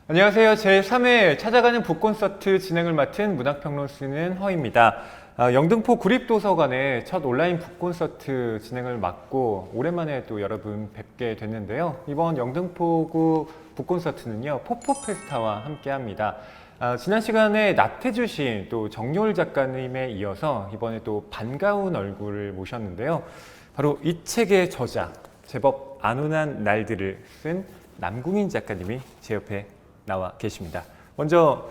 안녕하세요. 제3회 찾아가는 북콘서트 진행을 맡은 문학평론 쓰는 허입니다. 영등포 구립도서관의 첫 온라인 북콘서트 진행을 맡고 오랜만에 또 여러분 뵙게 됐는데요. 이번 영등포구 북콘서트는요, 포포페스타와 함께 합니다. 지난 시간에 나태주 시인 또 정요을 작가님에 이어서 이번에 또 반가운 얼굴을 모셨는데요. 바로 이 책의 저자, 제법 안온한 날들을 쓴 남궁인 작가님이 제 옆에 나와 계십니다. 먼저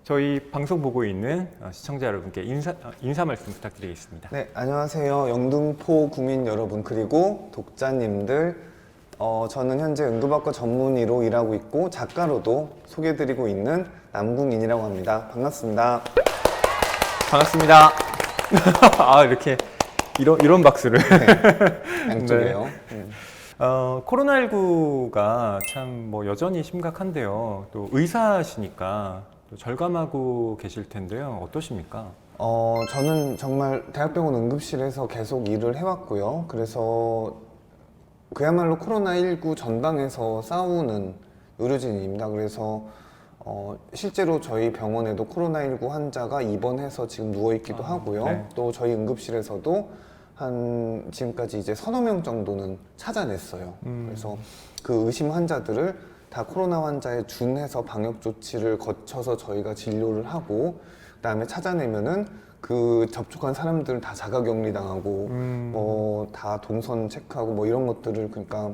저희 방송 보고 있는 시청자 여러분께 인사 말씀 부탁드리겠습니다. 네, 안녕하세요. 영등포 구민 여러분 그리고 독자님들. 저는 현재 응급학과 전문의로 일하고 있고 작가로도 소개해드리고 있는 남궁인이라고 합니다. 반갑습니다. 반갑습니다. 이렇게 이런 박수를. 네, 양쪽이에요. 네. 코로나19가 참 뭐 여전히 심각한데요. 또 의사시니까 또 절감하고 계실 텐데요. 어떠십니까? 저는 정말 대학병원 응급실에서 계속 일을 해왔고요. 그래서 그야말로 코로나19 전방에서 싸우는 의료진입니다. 그래서 실제로 저희 병원에도 코로나19 환자가 입원해서 지금 누워있기도 하고요. 네. 또 저희 응급실에서도 지금까지 이제 서너 명 정도는 찾아냈어요. 그래서 그 의심 환자들을 다 코로나 환자에 준해서 방역 조치를 거쳐서 저희가 진료를 하고, 그 다음에 찾아내면은 그 접촉한 사람들 다 자가격리 당하고, 뭐 다 동선 체크하고 뭐 이런 것들을, 그러니까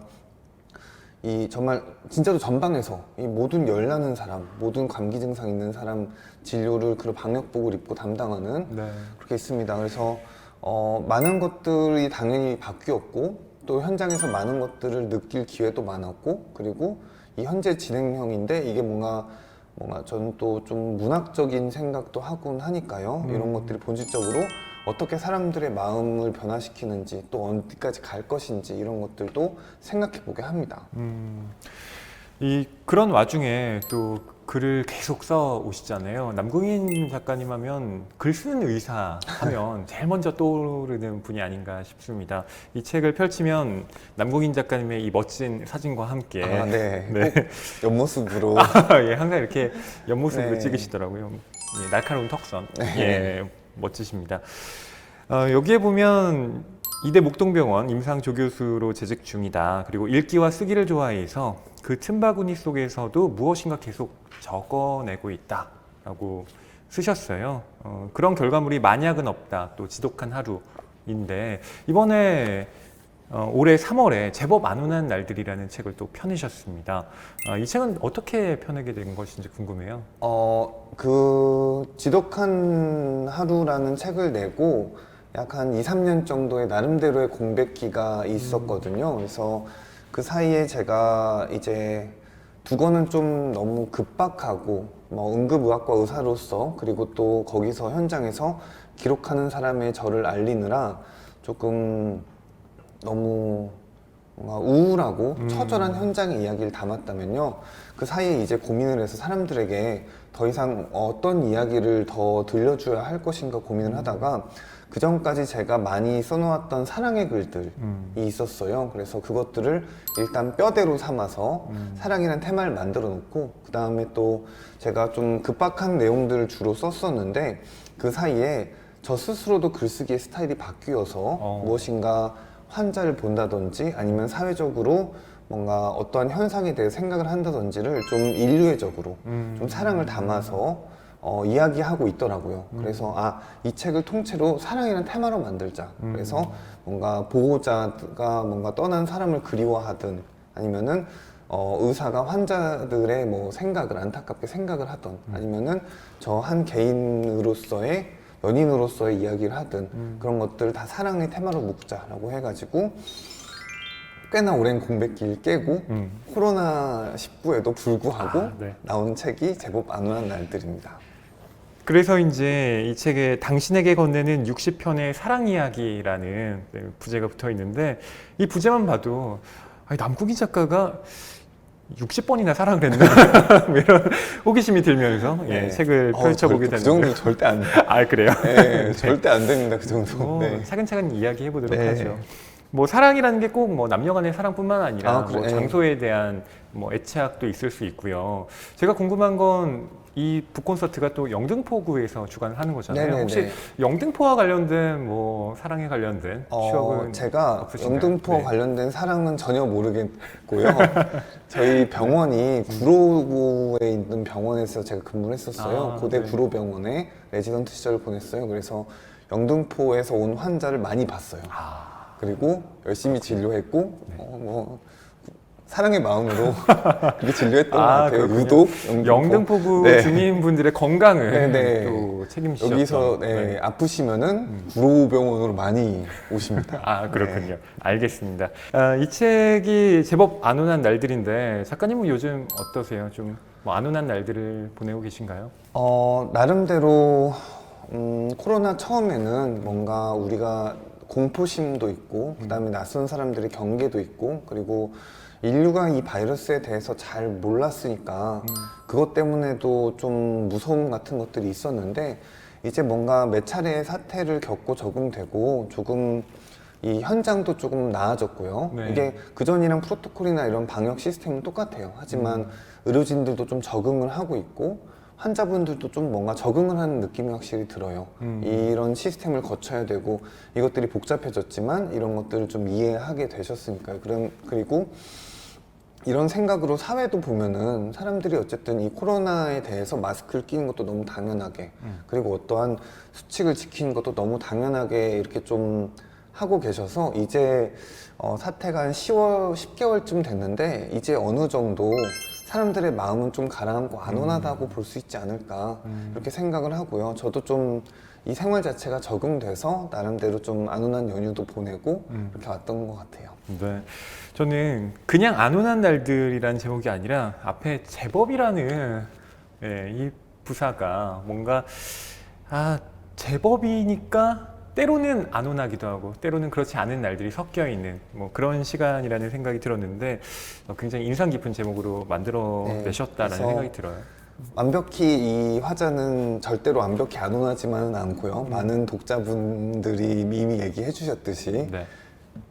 이 정말 진짜로 전방에서 이 모든 열나는 사람, 모든 감기 증상 있는 사람 진료를 그 방역복을 입고 담당하는 네. 그렇게 있습니다. 그래서 많은 것들이 당연히 바뀌었고, 또 현장에서 많은 것들을 느낄 기회도 많았고, 그리고 이 현재 진행형인데 이게 뭔가 저는 또 좀 문학적인 생각도 하곤 하니까요. 이런 것들이 본질적으로 어떻게 사람들의 마음을 변화시키는지, 또 어디까지 갈 것인지 이런 것들도 생각해 보게 합니다. 그런 와중에 또 글을 계속 써 오시잖아요. 남궁인 작가님 하면 글 쓰는 의사 하면 제일 먼저 떠오르는 분이 아닌가 싶습니다. 이 책을 펼치면 남궁인 작가님의 이 멋진 사진과 함께 네. 네. 꼭 옆모습으로. 예, 항상 이렇게 옆모습으로 네. 찍으시더라고요. 예, 날카로운 턱선. 예, 멋지십니다. 여기에 보면 이대 목동병원 임상 조교수로 재직 중이다. 그리고 읽기와 쓰기를 좋아해서 그 틈바구니 속에서도 무엇인가 계속 적어내고 있다 라고 쓰셨어요. 그런 결과물이 만약은 없다. 또 지독한 하루인데 이번에 올해 3월에 제법 안온한 날들이라는 책을 또 펴내셨습니다. 이 책은 어떻게 펴내게 된 것인지 궁금해요. 그 지독한 하루라는 책을 내고 약 한 2, 3년 정도의 나름대로의 공백기가 있었거든요. 그래서 그 사이에 제가 이제 두거는 좀 너무 급박하고, 뭐 응급의학과 의사로서, 그리고 또 거기서 현장에서 기록하는 사람의 저를 알리느라 조금 너무 뭔가 우울하고 처절한 현장의 이야기를 담았다면요, 그 사이에 이제 고민을 해서 사람들에게 더 이상 어떤 이야기를 더 들려줘야 할 것인가 고민을 하다가 그 전까지 제가 많이 써놓았던 사랑의 글들이 있었어요. 그래서 그것들을 일단 뼈대로 삼아서 사랑이라는 테마를 만들어 놓고, 그 다음에 또 제가 좀 급박한 내용들을 주로 썼었는데 그 사이에 저 스스로도 글쓰기의 스타일이 바뀌어서 무엇인가 환자를 본다든지 아니면 사회적으로 뭔가 어떠한 현상에 대해 생각을 한다든지를 좀 인류애적으로 좀 사랑을 담아서 이야기하고 있더라고요. 그래서 이 책을 통째로 사랑이라는 테마로 만들자. 그래서 뭔가 보호자가 뭔가 떠난 사람을 그리워하든, 아니면은 의사가 환자들의 뭐 생각을 안타깝게 생각을 하던, 아니면은 저 한 개인으로서의 연인으로서의 이야기를 하든 그런 것들을 다 사랑의 테마로 묶자라고 해가지고 꽤나 오랜 공백기를 깨고 코로나19에도 불구하고 네. 나온 책이 제법 안온한 날들입니다. 그래서 이제 이 책에 당신에게 건네는 60편의 사랑 이야기라는 부제가 붙어 있는데, 이 부제만 봐도 남궁인 작가가 60번이나 사랑을 했나? 뭐 이런 호기심이 들면서 네. 책을 펼쳐보게 그 됐는데. 정도 절대 안 돼요. 그래요? 네, 절대 안 됩니다. 그 정도. 네. 차근차근 이야기해 보도록 네. 하죠. 뭐 사랑이라는 게 꼭 뭐 남녀 간의 사랑뿐만 아니라 그래. 뭐 장소에 대한 뭐 애착도 있을 수 있고요. 제가 궁금한 건 이 북콘서트가 또 영등포구에서 주관을 하는 거잖아요. 네네네. 혹시 영등포와 관련된 뭐 사랑에 관련된 추억은 제가 없으신가요? 영등포 네. 관련된 사랑은 전혀 모르겠고요. 저희 병원이 구로구에 있는 병원에서 제가 근무를 했었어요. 아, 고대 네. 구로병원에 레지던트 시절을 보냈어요. 그래서 영등포에서 온 환자를 많이 봤어요. 그리고 열심히 진료했고 네. 뭐 사랑의 마음으로 그렇게 진료했던 것 같아요. 그렇군요. 유독 영등포구 네. 주민분들의 건강을 네네. 또 책임지셨던. 여기서 네, 아프시면은 구로병원으로 많이 오십니다. 아, 그렇군요. 알겠습니다. 이 책이 제법 안 온한 날들인데 작가님은 요즘 어떠세요? 좀 뭐 안 온한 날들을 보내고 계신가요? 나름대로 코로나 처음에는 뭔가 우리가 공포심도 있고 그다음에 낯선 사람들의 경계도 있고 그리고 인류가 이 바이러스에 대해서 잘 몰랐으니까 그것 때문에도 좀 무서움 같은 것들이 있었는데 이제 뭔가 몇 차례의 사태를 겪고 적응되고 조금 이 현장도 조금 나아졌고요. 네. 이게 그전이랑 프로토콜이나 이런 방역 시스템은 똑같아요. 하지만 의료진들도 좀 적응을 하고 있고 환자분들도 좀 뭔가 적응을 하는 느낌이 확실히 들어요. 이런 시스템을 거쳐야 되고 이것들이 복잡해졌지만 이런 것들을 좀 이해하게 되셨으니까요. 그리고 이런 생각으로 사회도 보면은 사람들이 어쨌든 이 코로나에 대해서 마스크를 끼는 것도 너무 당연하게 그리고 어떠한 수칙을 지키는 것도 너무 당연하게 이렇게 좀 하고 계셔서 이제 사태가 한 10월, 10개월쯤 됐는데 이제 어느 정도 사람들의 마음은 좀 가라앉고 안온하다고 볼 수 있지 않을까 이렇게 생각을 하고요. 저도 좀 이 생활 자체가 적응돼서 나름대로 좀 안온한 연휴도 보내고 이렇게 왔던 것 같아요. 네. 저는 그냥 안 온한 날들이라는 제목이 아니라 앞에 제법이라는 이 부사가 뭔가 제법이니까 때로는 안 온하기도 하고 때로는 그렇지 않은 날들이 섞여 있는 뭐 그런 시간이라는 생각이 들었는데 굉장히 인상 깊은 제목으로 만들어내셨다라는 그래서 생각이 들어요. 완벽히 이 화자는 절대로 완벽히 안 온하지만은 않고요. 많은 독자분들이 이미 얘기해 주셨듯이 네.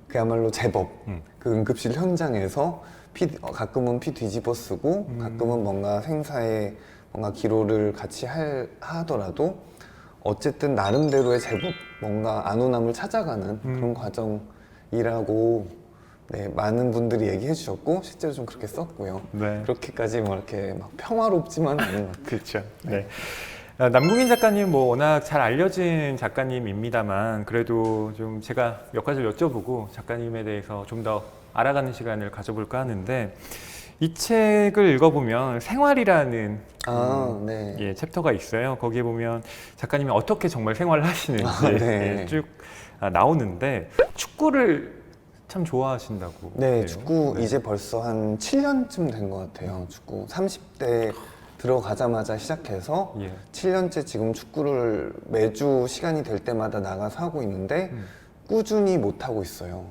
그야말로 제법 그 응급실 현장에서 가끔은 피 뒤집어 쓰고 가끔은 뭔가 생사에 뭔가 기로를 같이 하더라도 어쨌든 나름대로의 제법 뭔가 안온함을 찾아가는 그런 과정이라고 네, 많은 분들이 얘기해 주셨고 실제로 좀 그렇게 썼고요. 네. 그렇게까지 뭐 이렇게 막 평화롭지만 않은 것 같아요. 그렇죠. 네. 남궁인 작가님 뭐 워낙 잘 알려진 작가님입니다만 그래도 좀 제가 몇 가지를 여쭤보고 작가님에 대해서 좀 더 알아가는 시간을 가져볼까 하는데 이 책을 읽어보면 생활이라는 네. 챕터가 있어요. 거기에 보면 작가님이 어떻게 정말 생활을 하시는지 네. 쭉 나오는데 축구를 참 좋아하신다고. 네, 그래요. 축구 네. 이제 벌써 한 7년쯤 된 것 같아요. 축구 30대 들어가자마자 시작해서 예. 7년째 지금 축구를 매주 시간이 될 때마다 나가서 하고 있는데 꾸준히 못 하고 있어요.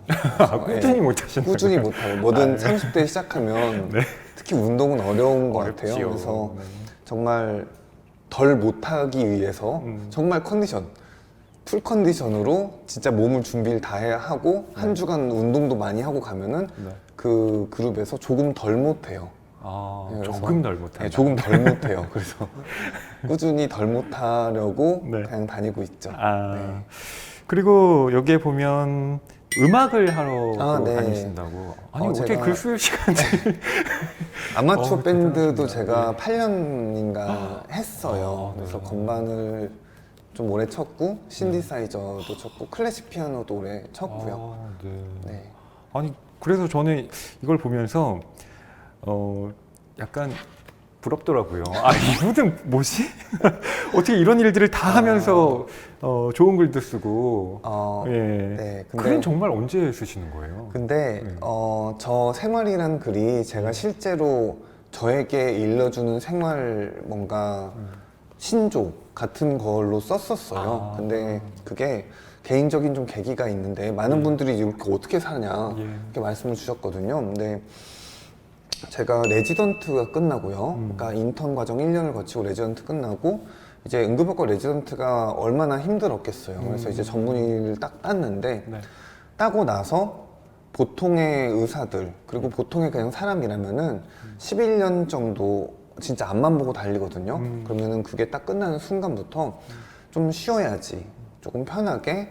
꾸준히 못 하신다고요? 꾸준히 못 하고 뭐든 30대 시작하면 특히 운동은 어려운 것 같아요. 어렵지요. 그래서 네. 정말 덜 못하기 위해서 정말 풀 컨디션으로 진짜 몸을 준비를 다 해야 하고 한 주간 운동도 많이 하고 가면은 네. 그 그룹에서 조금 덜 못해요. 네, 그래서 조금 덜 못한다. 네, 조금 덜 못해요. 그래서 꾸준히 덜 못하려고 네. 그냥 다니고 있죠. 네. 그리고 여기에 보면 음악을 하러 네. 다니신다고. 아니 어떻게 제가- 글 쓸 시간이? 아마추어 밴드도 대단하십니다. 제가 8년인가 했어요. 네. 그래서 건반을 좀 오래 쳤고 신디사이저도 쳤고 클래식 피아노도 오래 쳤고요. 네. 네. 아니 그래서 저는 이걸 보면서 약간 부럽더라고요. 이분은 뭐지? 어떻게 이런 일들을 다 하면서 좋은 글도 쓰고. 예. 네, 글은 정말 언제 쓰시는 거예요? 근데 저 생활이란 글이 제가 실제로 저에게 일러주는 생활 뭔가 신조 같은 걸로 썼었어요. 근데 그게 개인적인 좀 계기가 있는데 많은 분들이 이렇게 어떻게 사냐 이렇게 말씀을 주셨거든요. 근데 제가 레지던트가 끝나고요. 그러니까 인턴 과정 1년을 거치고 레지던트 끝나고 이제 응급학과 레지던트가 얼마나 힘들었겠어요. 그래서 이제 전문의를 딱 땄는데 네. 따고 나서 보통의 의사들 그리고 보통의 그냥 사람이라면은 11년 정도 진짜 앞만 보고 달리거든요. 그러면은 그게 딱 끝나는 순간부터 좀 쉬어야지, 조금 편하게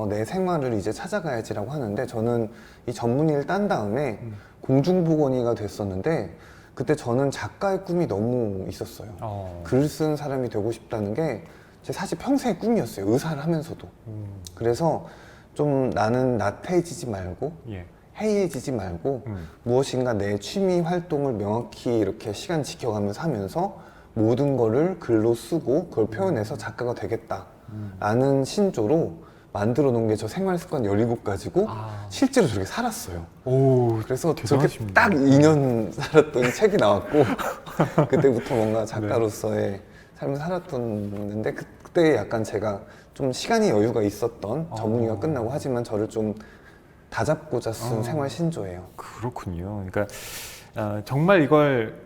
내 생활을 이제 찾아가야지라고 하는데, 저는 이 전문의를 딴 다음에 공중보건의가 됐었는데, 그때 저는 작가의 꿈이 너무 있었어요. 글 쓰는 사람이 되고 싶다는 게 제 사실 평생의 꿈이었어요. 의사를 하면서도. 그래서 좀 나는 나태해지지 말고 예. 해이해지지 말고 무엇인가 내 취미 활동을 명확히 이렇게 시간 지켜가면서 하면서 모든 거를 글로 쓰고 그걸 표현해서 작가가 되겠다 라는 신조로 만들어 놓은 게 저 생활 습관 17가지고 실제로 저렇게 살았어요. 오, 그래서 저렇게 대단하십니다. 딱 2년 살았더니 책이 나왔고 그때부터 뭔가 작가로서의 삶을 살았었는데, 그때 약간 제가 좀 시간이 여유가 있었던 전문의가 끝나고, 하지만 저를 좀 다잡고자 쓴 생활 신조예요. 그렇군요. 그러니까 정말 이걸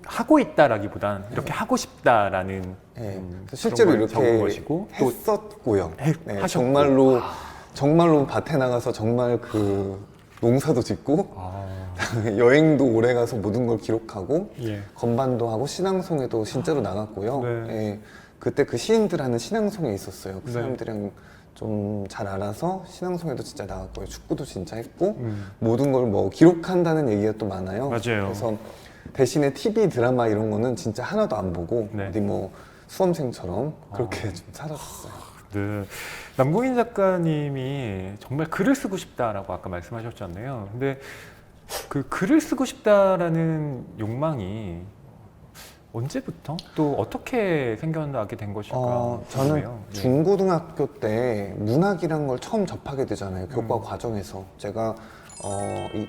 하고 있다라기보단 이렇게 하고 싶다라는 네. 그런 실제로 걸 적은 이렇게 것이고 또 했었고요. 네, 하셨고. 정말로 밭에 나가서 정말 그 농사도 짓고 아, 여행도 오래 가서 모든 걸 기록하고 예. 건반도 하고 신앙송에도 진짜로 나갔고요. 네. 예, 그때 그 시인들 하는 신앙송에 있었어요. 그 네. 사람들이랑 좀 잘 알아서 신앙송에도 진짜 나갔고요. 축구도 진짜 했고 모든 걸 뭐 기록한다는 얘기가 또 많아요. 맞아요. 그래서 대신에 TV 드라마 이런 거는 진짜 하나도 안 보고 네. 어디 뭐 수험생처럼 그렇게 좀 살았어요. 네. 남궁인 작가님이 정말 글을 쓰고 싶다라고 아까 말씀하셨잖아요. 근데 그 글을 쓰고 싶다라는 욕망이 언제부터 또 어떻게 생겨나게 된 것일까 저는 궁금해요. 예. 중고등학교 때 문학이란 걸 처음 접하게 되잖아요. 교과 과정에서. 제가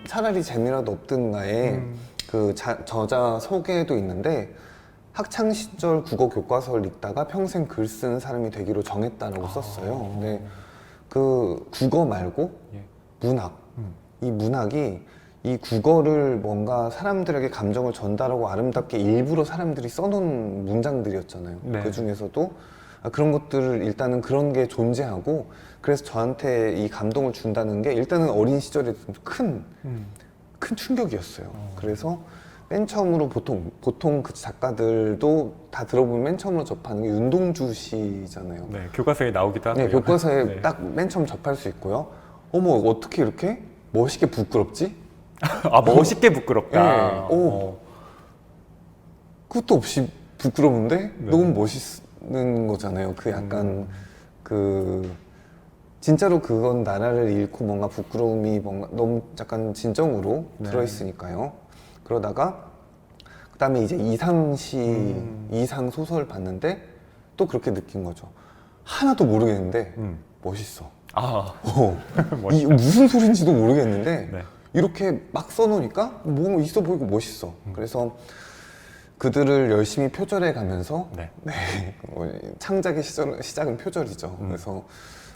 차라리 재미라도 없든가에 그 저자 소개도 있는데, 학창 시절 국어 교과서를 읽다가 평생 글 쓰는 사람이 되기로 정했다라고 썼어요. 근데 그 국어 말고 예. 문학, 이 문학이 이 국어를 뭔가 사람들에게 감정을 전달하고 아름답게 일부러 사람들이 써놓은 문장들이었잖아요. 네. 그 중에서도 그런 것들을 일단은 그런 게 존재하고, 그래서 저한테 이 감동을 준다는 게 일단은 어린 시절에 큰 충격이었어요. 그래서 맨 처음으로 보통 그 작가들도 다 들어보면 맨 처음으로 접하는 게 윤동주 씨잖아요. 네, 교과서에 나오기도 하고요. 네, 교과서에 네. 딱 맨 처음 접할 수 있고요. 어머, 어떻게 이렇게 멋있게 부끄럽지? 아, 멋있게 부끄럽다. 네. 그것도 없이 부끄러운데 네. 너무 멋있는 거잖아요. 그 약간 그 진짜로 그건 나라를 잃고 뭔가 부끄러움이 뭔가 너무 약간 진정으로 네. 들어있으니까요. 그러다가 그다음에 이제 이상시 이상 소설 봤는데 또 그렇게 느낀 거죠. 하나도 모르겠는데 멋있어. 아, 이 무슨 소린지도 모르겠는데 네. 이렇게 막 써놓으니까 뭐 있어 보이고 멋있어. 그래서 그들을 열심히 표절해 가면서 네. 창작의 시작은 표절이죠. 그래서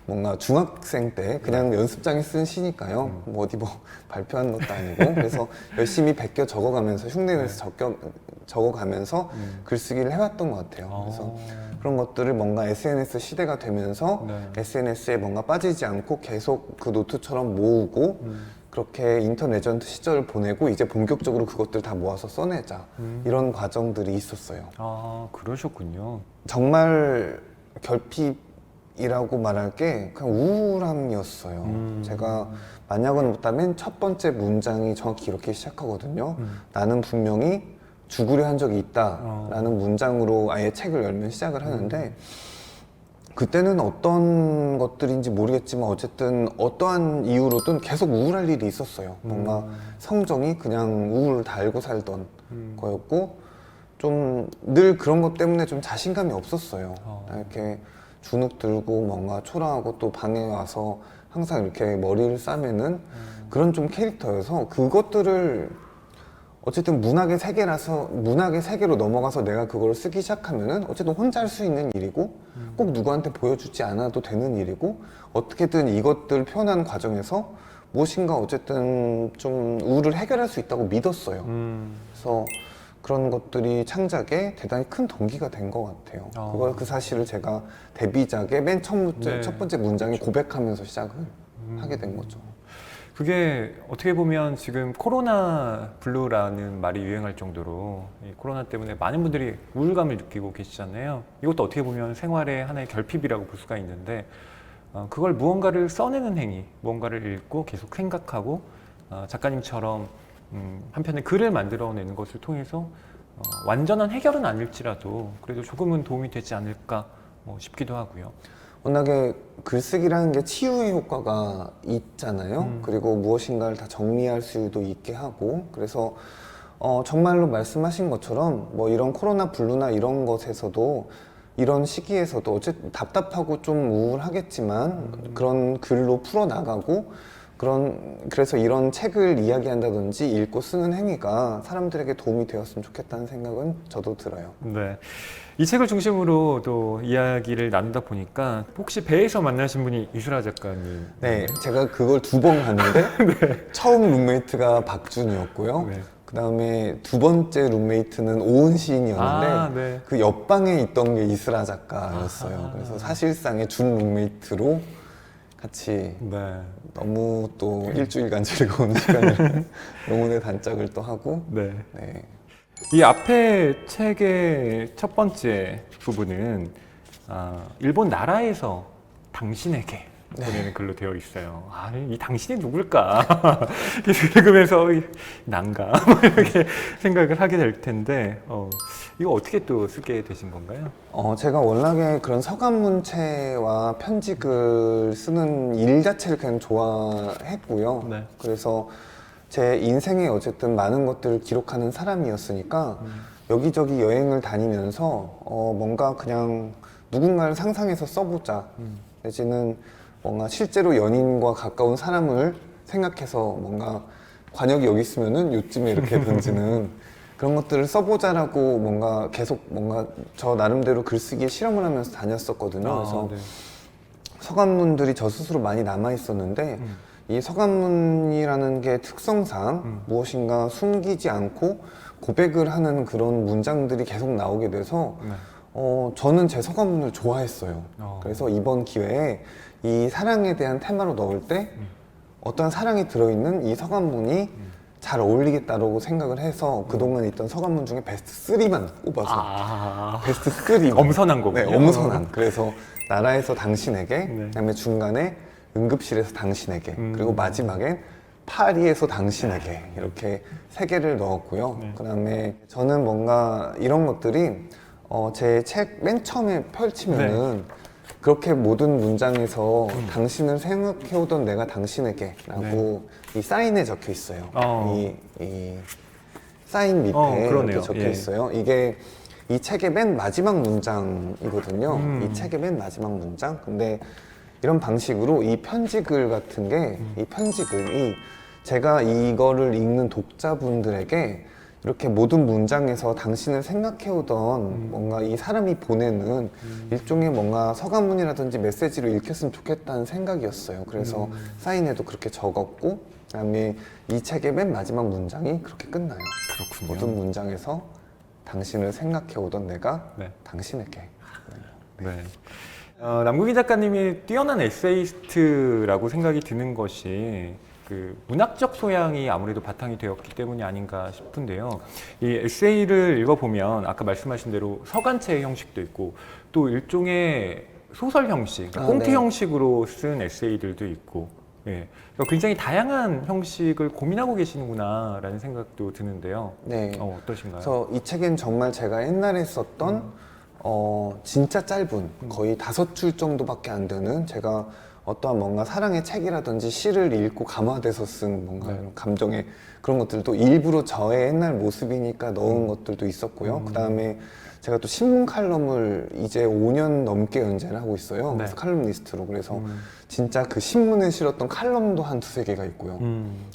뭔가 중학생 때 그냥 연습장에 쓴 시니까요. 뭐 어디 뭐 발표한 것도 아니고, 그래서 열심히 베껴 적어가면서 흉내내서 적어가면서 글쓰기를 해왔던 것 같아요. 그래서 그런 것들을 뭔가 SNS 시대가 되면서 네. SNS에 뭔가 빠지지 않고 계속 그 노트처럼 모으고 그렇게 인터넷 레전드 시절을 보내고 이제 본격적으로 그것들 다 모아서 써내자, 이런 과정들이 있었어요. 아, 그러셨군요. 정말 결핍이라고 말할 게 그냥 우울함이었어요. 제가 만약은 없다 맨 첫 번째 문장이 정확히 이렇게 시작하거든요. 나는 분명히 죽으려 한 적이 있다라는 문장으로 아예 책을 열면 시작을 하는데, 그때는 어떤 것들인지 모르겠지만 어쨌든 어떠한 이유로든 계속 우울할 일이 있었어요. 뭔가 성정이 그냥 우울을 다 알고 살던 거였고, 좀 늘 그런 것 때문에 좀 자신감이 없었어요. 이렇게 주눅 들고 뭔가 초라하고 또 방에 와서 항상 이렇게 머리를 싸매는 그런 좀 캐릭터여서, 그것들을 어쨌든 문학의 세계로 넘어가서 내가 그걸 쓰기 시작하면은 어쨌든 혼자 할 수 있는 일이고 꼭 누구한테 보여주지 않아도 되는 일이고, 어떻게든 이것들 표현하는 과정에서 무엇인가 어쨌든 좀 우울을 해결할 수 있다고 믿었어요. 그래서 그런 것들이 창작에 대단히 큰 동기가 된 것 같아요. 그 사실을 제가 데뷔작의 맨 첫 네. 번째 문장에 고백하면서 시작을 하게 된 거죠. 그게 어떻게 보면 지금 코로나 블루라는 말이 유행할 정도로 이 코로나 때문에 많은 분들이 우울감을 느끼고 계시잖아요. 이것도 어떻게 보면 생활의 하나의 결핍이라고 볼 수가 있는데 그걸 무언가를 써내는 행위, 무언가를 읽고 계속 생각하고 작가님처럼 한편의 글을 만들어내는 것을 통해서 완전한 해결은 아닐지라도 그래도 조금은 도움이 되지 않을까 싶기도 하고요. 워낙에 글쓰기라는 게 치유의 효과가 있잖아요. 그리고 무엇인가를 다 정리할 수도 있게 하고, 그래서 정말로 말씀하신 것처럼 뭐 이런 코로나 블루나 이런 것에서도 이런 시기에서도 어쨌든 답답하고 좀 우울하겠지만 그런 글로 풀어나가고 그래서 이런 책을 이야기한다든지 읽고 쓰는 행위가 사람들에게 도움이 되었으면 좋겠다는 생각은 저도 들어요. 네. 이 책을 중심으로 또 이야기를 나누다 보니까 혹시 배에서 만나신 분이 이수라 작가님? 네, 제가 그걸 2번 갔는데 처음 룸메이트가 박준이었고요. 네. 그 다음에 2번째 룸메이트는 오은 시인이었는데 네. 그 옆방에 있던 게 이슬아 작가였어요. 아하. 그래서 사실상의 준 룸메이트로 같이 네. 너무 또 일주일간 즐거운 시간을 영혼의 단짝을 또 하고 네. 네. 이 앞에 책의 첫 번째 부분은 일본 나라에서 당신에게 보내는 글로 되어 있어요. 이 당신이 누굴까? 계속 읽으면서 난가 이렇게 생각을 하게 될 텐데 이거 어떻게 또 쓰게 되신 건가요? 제가 워낙에 그런 서간문체와 편지글 쓰는 일 자체를 그냥 좋아했고요. 네. 그래서 제 인생에 어쨌든 많은 것들을 기록하는 사람이었으니까 여기저기 여행을 다니면서 뭔가 그냥 누군가를 상상해서 써보자. 내지는 뭔가 실제로 연인과 가까운 사람을 생각해서 뭔가 관역이 여기 있으면은 요쯤에 이렇게 던지는 그런 것들을 써보자라고 뭔가 계속 뭔가 저 나름대로 글쓰기에 실험을 하면서 다녔었거든요. 그래서 네. 서간문들이 저 스스로 많이 남아 있었는데 이 서간문이라는 게 특성상 무엇인가 숨기지 않고 고백을 하는 그런 문장들이 계속 나오게 돼서 네. 저는 제 서간문을 좋아했어요. 그래서 이번 기회에 이 사랑에 대한 테마로 넣을 때 어떤 사랑이 들어있는 이 서간문이 잘 어울리겠다라고 생각을 해서 그동안 있던 서간문 중에 베스트 3만 꼽아서 베스트 3 엄선한 거군요. 네, 엄선한. 그래서 나라에서 당신에게, 네. 그다음에 중간에 응급실에서 당신에게, 그리고 마지막엔 파리에서 당신에게 이렇게 3개를 넣었고요. 네. 그다음에 저는 뭔가 이런 것들이 제 책 맨 처음에 펼치면은 그렇게 모든 문장에서 당신을 생각해오던 내가 당신에게라고 이 사인에 적혀 있어요. 이 사인 밑에 그러네요. 이렇게 적혀 예. 있어요. 이게 이 책의 맨 마지막 문장이거든요. 이 책의 맨 마지막 문장. 근데 이런 방식으로 이 편지글 같은 게, 이 편지글이 제가 이거를 읽는 독자분들에게 이렇게 모든 문장에서 당신을 생각해오던 뭔가 이 사람이 보내는 일종의 뭔가 서간문이라든지 메시지로 읽혔으면 좋겠다는 생각이었어요. 그래서 사인에도 그렇게 적었고, 그다음에 이 책의 맨 마지막 문장이 그렇게 끝나요. 그렇군요. 모든 문장에서 당신을 생각해오던 내가 네. 당신에게. 네. 남궁희 작가님이 뛰어난 에세이스트라고 생각이 드는 것이 그 문학적 소양이 아무래도 바탕이 되었기 때문이 아닌가 싶은데요. 이 에세이를 읽어보면 아까 말씀하신 대로 서간체의 형식도 있고 또 일종의 소설 형식, 그러니까 꽁트 네. 형식으로 쓴 에세이들도 있고, 예. 그러니까 굉장히 다양한 형식을 고민하고 계시는구나라는 생각도 드는데요. 네. 어떠신가요? 그래서 이 책엔 정말 제가 옛날에 썼던 진짜 짧은 거의 5줄 정도밖에 안 되는, 제가 어떠한 뭔가 사랑의 책이라든지 시를 읽고 감화돼서 쓴 뭔가 이런 감정의 그런 것들도 일부러 저의 옛날 모습이니까 넣은 것들도 있었고요. 그 다음에 제가 또 신문 칼럼을 이제 5년 넘게 연재를 하고 있어요. 네. 그래서 칼럼니스트로. 그래서 진짜 그 신문에 실었던 칼럼도 한 2-3개가 있고요.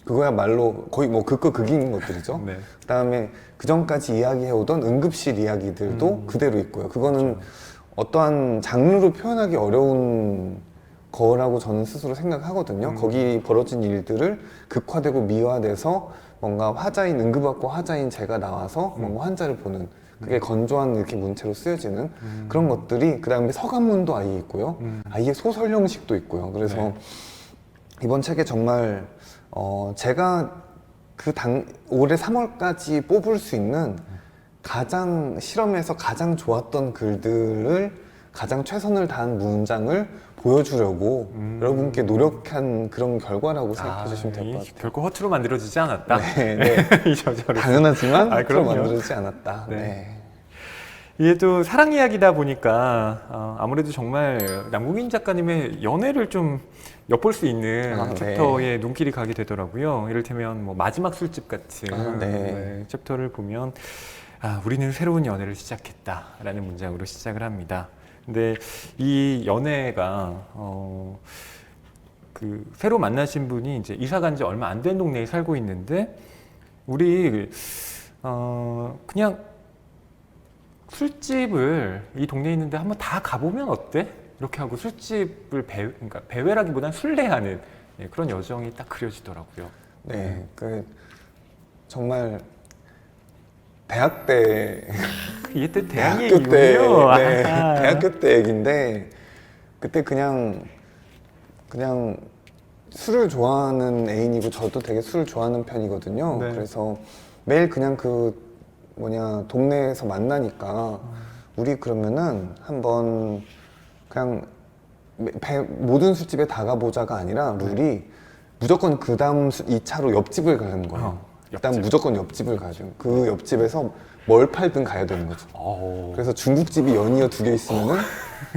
그거야말로 거의 뭐 극과 극인 것들이죠. 네. 그 다음에 그 전까지 이야기해오던 응급실 이야기들도 그대로 있고요. 그거는 어떠한 장르로 표현하기 어려운 거라고 저는 스스로 생각하거든요. 거기 벌어진 일들을 극화되고 미화돼서 뭔가 화자인, 응급학과 화자인 제가 나와서 뭔가 환자를 보는, 그게 건조한 이렇게 문체로 쓰여지는 그런 것들이, 그 다음에 서간문도 아예 있고요. 아예 소설 형식도 있고요. 그래서 이번 책에 정말 제가 올해 3월까지 뽑을 수 있는 가장 실험에서 가장 좋았던 글들을 가장 최선을 다한 문장을 보여주려고 여러분께 노력한 그런 결과라고 생각해 주시면 될 것 같아요. 결코 허투루 만들어지지 않았다. 네, 네. 이 저자로. 당연하지만 허투루 그럼요. 만들어지지 않았다. 네. 네. 이게 또 사랑 이야기다 보니까 아무래도 정말 남궁인 작가님의 연애를 좀 엿볼 수 있는 네. 챕터에 눈길이 가게 되더라고요. 이를테면 뭐 마지막 술집 같은 네. 챕터를 보면 우리는 새로운 연애를 시작했다라는 문장으로 시작을 합니다. 근데 이 연애가 그 새로 만나신 분이 이제 이사 간 지 얼마 안 된 동네에 살고 있는데 우리 그냥 술집을 이 동네에 있는데 한번 다 가보면 어때? 이렇게 하고 술집을 그러니까 배회라기보다는 술래하는 그런 여정이 딱 그려지더라고요. 네, 정말 대학 때 이게 또 대학 대학교 때, 얘기군요. 네, 아하. 대학교 때 얘기인데 그때 그냥 술을 좋아하는 애인이고 저도 되게 술을 좋아하는 편이거든요. 네. 그래서 매일 그냥 동네에서 만나니까 우리 그러면은 한번 그냥 모든 술집에 다 가보자가 아니라 룰이 무조건 그 다음 2차로 옆집을 가는 거예요. 일단 옆집. 무조건 옆집을 가죠. 그 옆집에서 뭘 팔든 가야 되는 거죠. 그래서 중국집이 연이어 2개 있으면은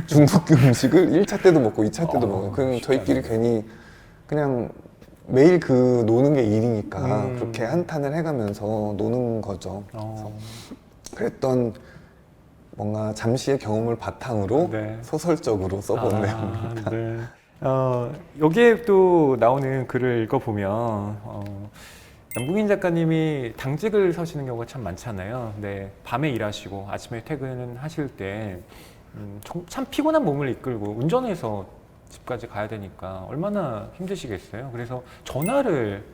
중국 음식을 1차 때도 먹고 2차 때도 먹어요. 그럼 저희끼리 괜히 그냥 매일 노는 게 일이니까 그렇게 한탄을 해가면서 노는 거죠. 그래서 그랬던 뭔가 잠시의 경험을 바탕으로 네. 소설적으로 써본 내용입니다. 네. 여기에 또 나오는 글을 읽어보면 남궁인 작가님이 당직을 서시는 경우가 참 많잖아요. 근데 밤에 일하시고 아침에 퇴근하실 때 참 피곤한 몸을 이끌고 운전해서 집까지 가야 되니까 얼마나 힘드시겠어요. 그래서 전화를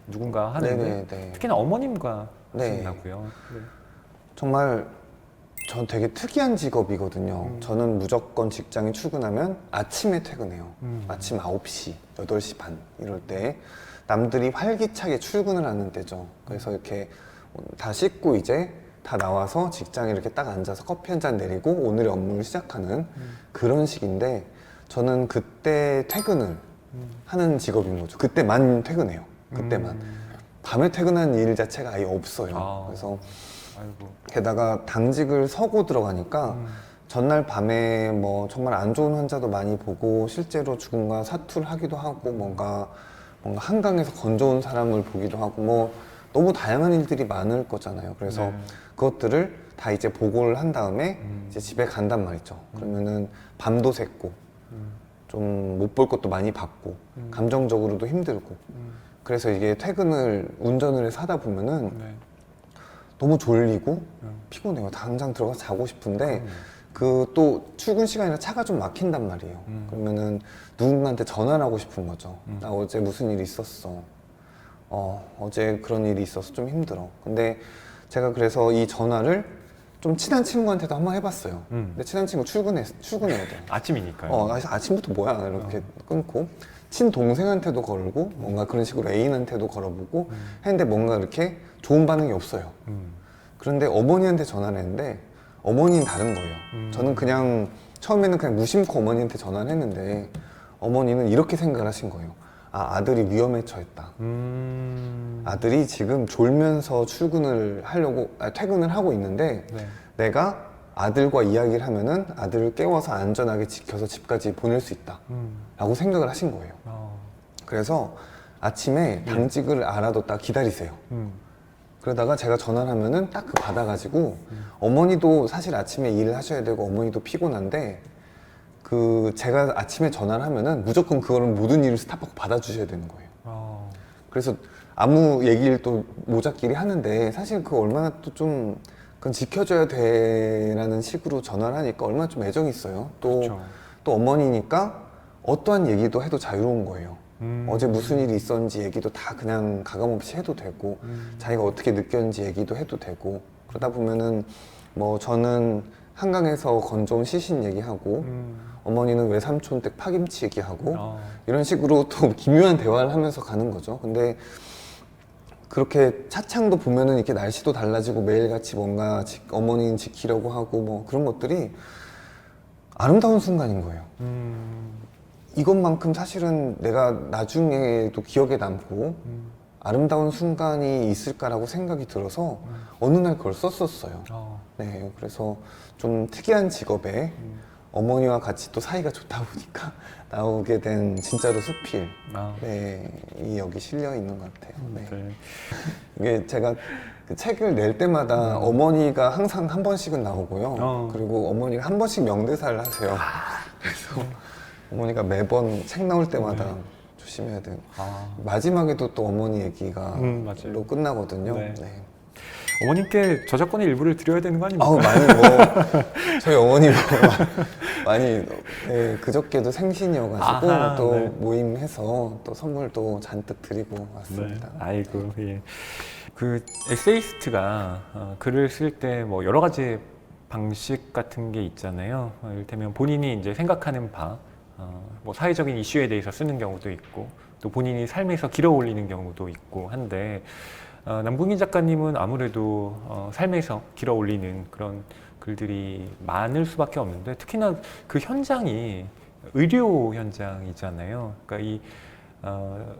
누군가 하는데 네네. 특히나 어머님과 네. 하신다고요. 네. 정말 전 되게 특이한 직업이거든요. 저는 무조건 직장에 출근하면 아침에 퇴근해요. 아침 9시, 8시 반 이럴 때 남들이 활기차게 출근을 하는 때죠. 그래서 이렇게 다 씻고 이제 다 나와서 직장에 이렇게 딱 앉아서 커피 한 잔 내리고 오늘의 업무를 시작하는 그런 식인데 저는 그때 퇴근을 하는 직업인 거죠. 그때만 퇴근해요. 그때만. 밤에 퇴근하는 일 자체가 아예 없어요. 그래서 아이고. 게다가 당직을 서고 들어가니까 전날 밤에 뭐 정말 안 좋은 환자도 많이 보고 실제로 죽음과 사투를 하기도 하고 뭔가 한강에서 건져온 사람을 보기도 하고 뭐 너무 다양한 일들이 많을 거잖아요. 그래서 네. 그것들을 다 이제 보고를 한 다음에 이제 집에 간단 말이죠. 그러면은 밤도 샜고 좀 못 볼 것도 많이 봤고 감정적으로도 힘들고 그래서 이게 운전을 해서 하다 보면은 네. 너무 졸리고 피곤해요. 당장 들어가서 자고 싶은데 또 출근 시간이라 차가 좀 막힌단 말이에요. 그러면은 누군가한테 전화를 하고 싶은 거죠. 나 어제 무슨 일이 있었어. 어제 그런 일이 있어서 좀 힘들어. 근데 제가 그래서 이 전화를 좀 친한 친구한테도 한번 해봤어요. 근데 친한 친구 출근해야 돼. 아침이니까요. 그래서 아침부터 뭐야 이렇게 끊고 친동생한테도 걸고 뭔가 그런 식으로 애인한테도 걸어보고 했는데 뭔가 이렇게 좋은 반응이 없어요. 그런데 어머니한테 전화를 했는데 어머니는 다른 거예요. 저는 그냥 처음에는 그냥 무심코 어머니한테 전화를 했는데 어머니는 이렇게 생각을 하신 거예요. 아들이 위험에 처했다. 아들이 지금 졸면서 퇴근을 하고 있는데 네. 내가 아들과 이야기를 하면은 아들을 깨워서 안전하게 지켜서 집까지 보낼 수 있다 라고 생각을 하신 거예요. 그래서 아침에 당직을 알아뒀다가 기다리세요. 그러다가 제가 전화를 하면은 딱 받아가지고 어머니도 사실 아침에 일을 하셔야 되고 어머니도 피곤한데 제가 아침에 전화를 하면은 무조건 그거를 모든 일을 스탑하고 받아주셔야 되는 거예요. 그래서 아무 얘기를 또 모자끼리 하는데 사실 얼마나 또 그건 지켜줘야 돼라는 식으로 전화를 하니까 얼마나 좀 애정이 있어요. 또 어머니니까 어떠한 얘기도 해도 자유로운 거예요. 어제 무슨 일이 있었는지 얘기도 다 그냥 가감없이 해도 되고 자기가 어떻게 느꼈는지 얘기도 해도 되고 그러다 보면은 뭐 저는 한강에서 건져온 시신 얘기하고 어머니는 외삼촌 댁 파김치 얘기하고 이런 식으로 또 기묘한 대화를 하면서 가는 거죠. 근데 그렇게 차창도 보면은 이렇게 날씨도 달라지고 매일같이 뭔가 어머니는 지키려고 하고 뭐 그런 것들이 아름다운 순간인 거예요. 이것만큼 사실은 내가 나중에도 기억에 남고 아름다운 순간이 있을까라고 생각이 들어서 어느 날 그걸 썼었어요. 네, 그래서 좀 특이한 직업에 어머니와 같이 또 사이가 좋다 보니까 나오게 된 진짜로 수필. 네, 이 여기 실려 있는 것 같아요. 네. 네. 이게 제가 그 책을 낼 때마다 어머니가 항상 한 번씩은 나오고요. 그리고 어머니가 한 번씩 명대사를 하세요. 그래서 어머니가 매번 책 나올 때마다 조심해야 돼요. 마지막에도 또 어머니 얘기가 맞아요. 로 끝나거든요. 네. 네. 어머님께 저작권의 일부를 드려야 되는 거 아닙니까? 많이 뭐 저희 어머니 뭐 많이 네, 그저께도 생신이어가지고 아하, 또 네. 모임해서 또 선물도 잔뜩 드리고 왔습니다. 아이고, 예. 그 에세이스트가 글을 쓸 때 뭐 여러 가지 방식 같은 게 있잖아요. 이를테면 본인이 이제 생각하는 바, 뭐 사회적인 이슈에 대해서 쓰는 경우도 있고, 또 본인이 삶에서 길어 올리는 경우도 있고 한데, 남궁희 작가님은 아무래도 삶에서 길어 올리는 그런 글들이 많을 수밖에 없는데, 특히나 그 현장이 의료 현장이잖아요. 그러니까 이